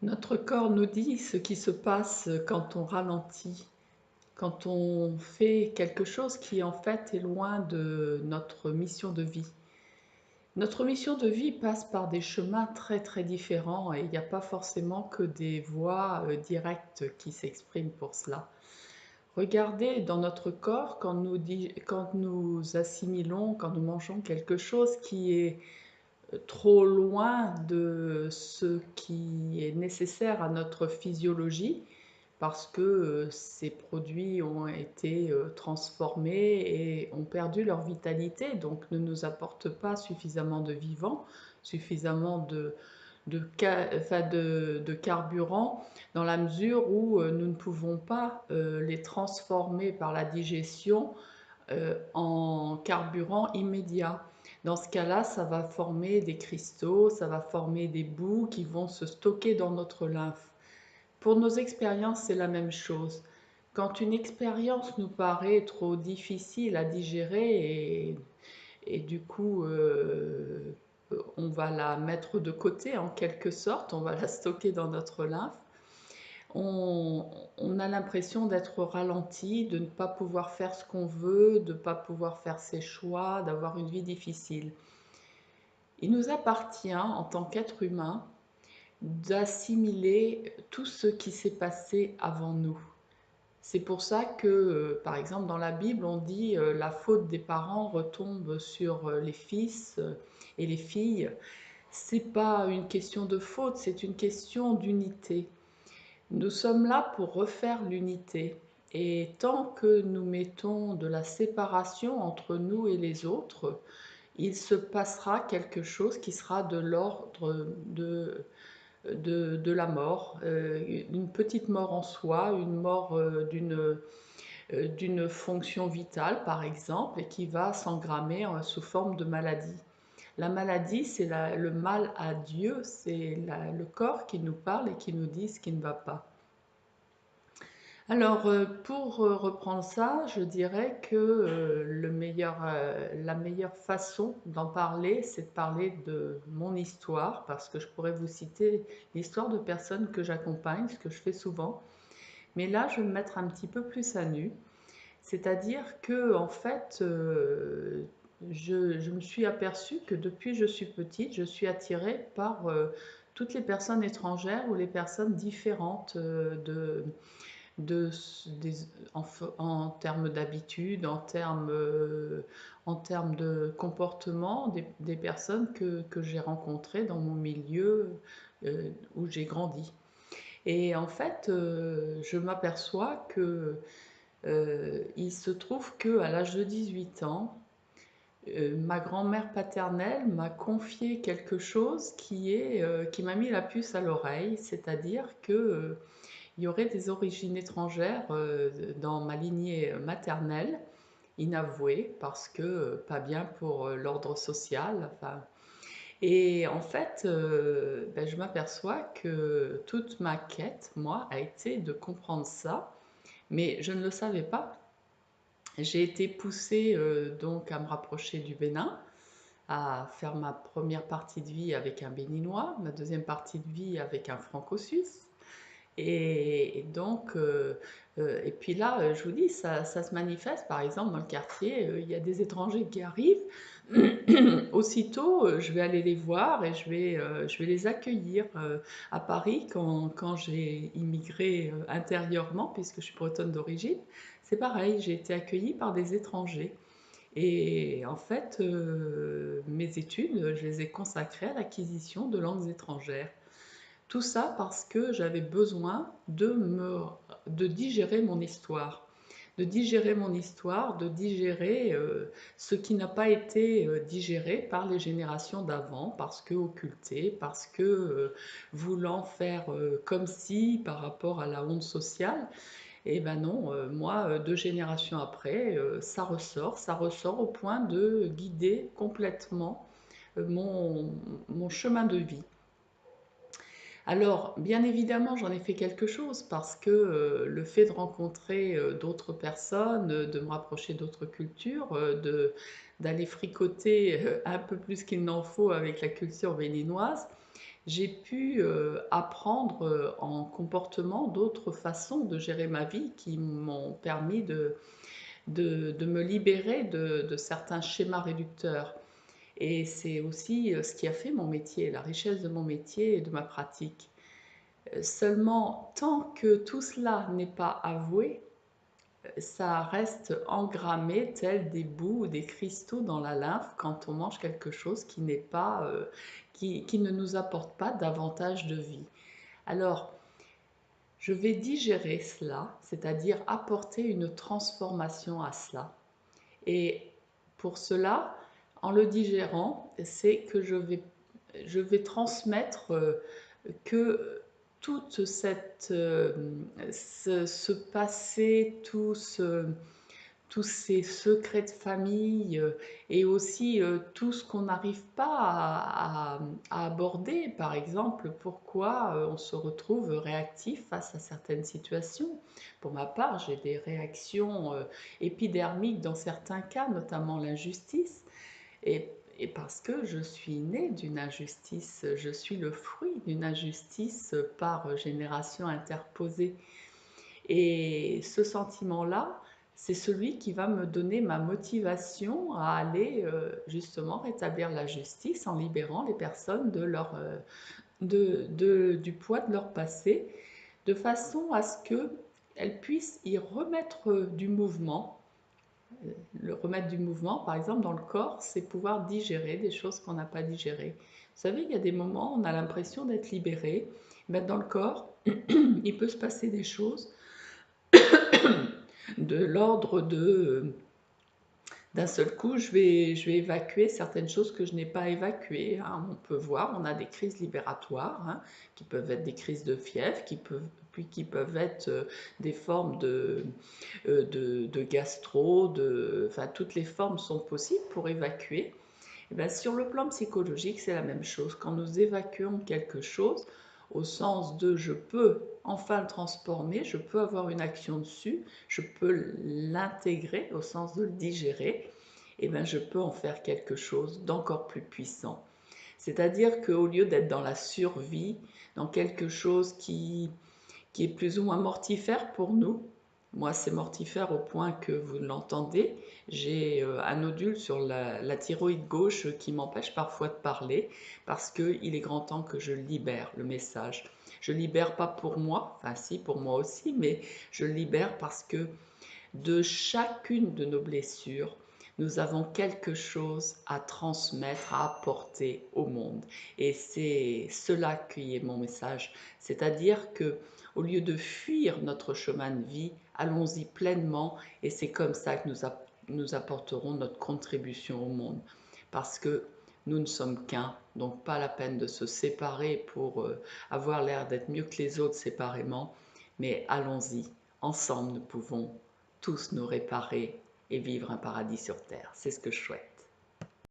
Notre corps nous dit ce qui se passe quand on ralentit, quand on fait quelque chose qui en fait est loin de notre mission de vie. Notre mission de vie passe par des chemins très très différents et il n'y a pas forcément que des voies directes qui s'expriment pour cela. Regardez dans notre corps quand nous assimilons, quand nous mangeons quelque chose qui est trop loin de ce qui est nécessaire à notre physiologie parce que ces produits ont été transformés et ont perdu leur vitalité, donc ne nous apportent pas suffisamment de vivant, suffisamment de carburant, dans la mesure où nous ne pouvons pas les transformer par la digestion en carburant immédiat. Dans ce cas-là, ça va former des cristaux, ça va former des boues qui vont se stocker dans notre lymphe. Pour nos expériences, c'est la même chose. Quand une expérience nous paraît trop difficile à digérer et du coup on va la mettre de côté en quelque sorte, on va la stocker dans notre lymphe, on, on a l'impression d'être ralenti, de ne pas pouvoir faire ce qu'on veut, de ne pas pouvoir faire ses choix, d'avoir une vie difficile. Il nous appartient, en tant qu'être humain, d'assimiler tout ce qui s'est passé avant nous. C'est pour ça que, par exemple, dans la Bible, on dit la faute des parents retombe sur les fils et les filles. C'est pas une question de faute, c'est une question d'unité. Nous sommes là pour refaire l'unité. Et tant que nous mettons de la séparation entre nous et les autres, il se passera quelque chose qui sera de l'ordre de la mort, une petite mort en soi, une mort d'une fonction vitale par exemple, et qui va s'engrammer sous forme de maladie. La maladie, c'est le mal à Dieu, c'est le corps qui nous parle et qui nous dit ce qui ne va pas. Alors, pour reprendre ça, je dirais que la meilleure façon d'en parler, c'est de parler de mon histoire, parce que je pourrais vous citer l'histoire de personnes que j'accompagne, ce que je fais souvent. Mais là, je vais me mettre un petit peu plus à nu. C'est-à-dire que, en fait, je me suis aperçue que depuis que je suis petite, je suis attirée par toutes les personnes étrangères ou les personnes différentes de, des, en termes d'habitude, en termes de comportement des personnes que j'ai rencontrées dans mon milieu où j'ai grandi. Et en fait, je m'aperçois que il se trouve que à l'âge de 18 ans, ma grand-mère paternelle m'a confié quelque chose qui m'a mis la puce à l'oreille, c'est-à-dire que il y aurait des origines étrangères dans ma lignée maternelle, inavouée, parce que pas bien pour l'ordre social. Enfin, et en fait, ben, je m'aperçois que toute ma quête, moi, a été de comprendre ça, mais je ne le savais pas. J'ai été poussée donc à me rapprocher du Bénin, à faire ma première partie de vie avec un Béninois, ma deuxième partie de vie avec un Franco-Suisse. Et donc, et puis là, je vous dis, ça se manifeste, par exemple, dans le quartier, il y a des étrangers qui arrivent. Aussitôt, je vais aller les voir et je vais les accueillir à Paris quand j'ai immigré intérieurement, puisque je suis bretonne d'origine. C'est pareil, j'ai été accueillie par des étrangers. Et en fait, mes études, je les ai consacrées à l'acquisition de langues étrangères. Tout ça parce que j'avais besoin de digérer mon histoire. De digérer mon histoire, de digérer ce qui n'a pas été digéré par les générations d'avant, parce que occulté, parce que voulant faire comme si par rapport à la honte sociale. Et ben non, moi, 2 générations après, ça ressort au point de guider complètement mon chemin de vie. Alors, bien évidemment, j'en ai fait quelque chose parce que le fait de rencontrer d'autres personnes, de me rapprocher d'autres cultures, d'aller fricoter un peu plus qu'il n'en faut avec la culture béninoise, j'ai pu apprendre en comportement d'autres façons de gérer ma vie qui m'ont permis de me libérer de certains schémas réducteurs. Et c'est aussi ce qui a fait mon métier, la richesse de mon métier et de ma pratique. Seulement, tant que tout cela n'est pas avoué, ça reste engrammé tel des bouts ou des cristaux dans la lymphe quand on mange quelque chose qui n'est pas, qui ne nous apporte pas davantage de vie. Alors, je vais digérer cela, c'est-à-dire apporter une transformation à cela. Et pour cela, en le digérant, c'est que je vais transmettre que toute ce passé, tous ces secrets de famille et aussi tout ce qu'on n'arrive pas à aborder. Par exemple, pourquoi on se retrouve réactif face à certaines situations. Pour ma part, j'ai des réactions épidermiques dans certains cas, notamment l'injustice. Et parce que je suis née d'une injustice, je suis le fruit d'une injustice par génération interposée. Et ce sentiment-là, c'est celui qui va me donner ma motivation à aller justement rétablir la justice en libérant les personnes du poids de leur passé, de façon à ce qu'elles puissent y remettre du mouvement. Le remettre du mouvement, par exemple, dans le corps, c'est pouvoir digérer des choses qu'on n'a pas digérées. Vous savez, il y a des moments où on a l'impression d'être libéré. Mais dans le corps, il peut se passer des choses de l'ordre de d'un seul coup, je vais évacuer certaines choses que je n'ai pas évacuées. Hein. On peut voir, on a des crises libératoires, hein, qui peuvent être des crises de fièvre, puis qui peuvent être des formes de gastro, enfin, toutes les formes sont possibles pour évacuer. Et bien, sur le plan psychologique, c'est la même chose. Quand nous évacuons quelque chose, au sens de je peux enfin le transformer, je peux avoir une action dessus, je peux l'intégrer au sens de le digérer, et bien je peux en faire quelque chose d'encore plus puissant. C'est-à-dire qu'au lieu d'être dans la survie, dans quelque chose qui est plus ou moins mortifère pour nous. Moi, c'est mortifère au point que vous l'entendez. J'ai un nodule sur la thyroïde gauche qui m'empêche parfois de parler parce qu'il est grand temps que je libère le message. Je libère pas pour moi, enfin si pour moi aussi, mais je libère parce que de chacune de nos blessures, nous avons quelque chose à transmettre, à apporter au monde. Et c'est cela qui est mon message. C'est-à-dire que, au lieu de fuir notre chemin de vie, allons-y pleinement et c'est comme ça que nous apporterons notre contribution au monde. Parce que nous ne sommes qu'un, donc pas la peine de se séparer pour avoir l'air d'être mieux que les autres séparément, mais allons-y, ensemble nous pouvons tous nous réparer et vivre un paradis sur terre. C'est ce que je souhaite.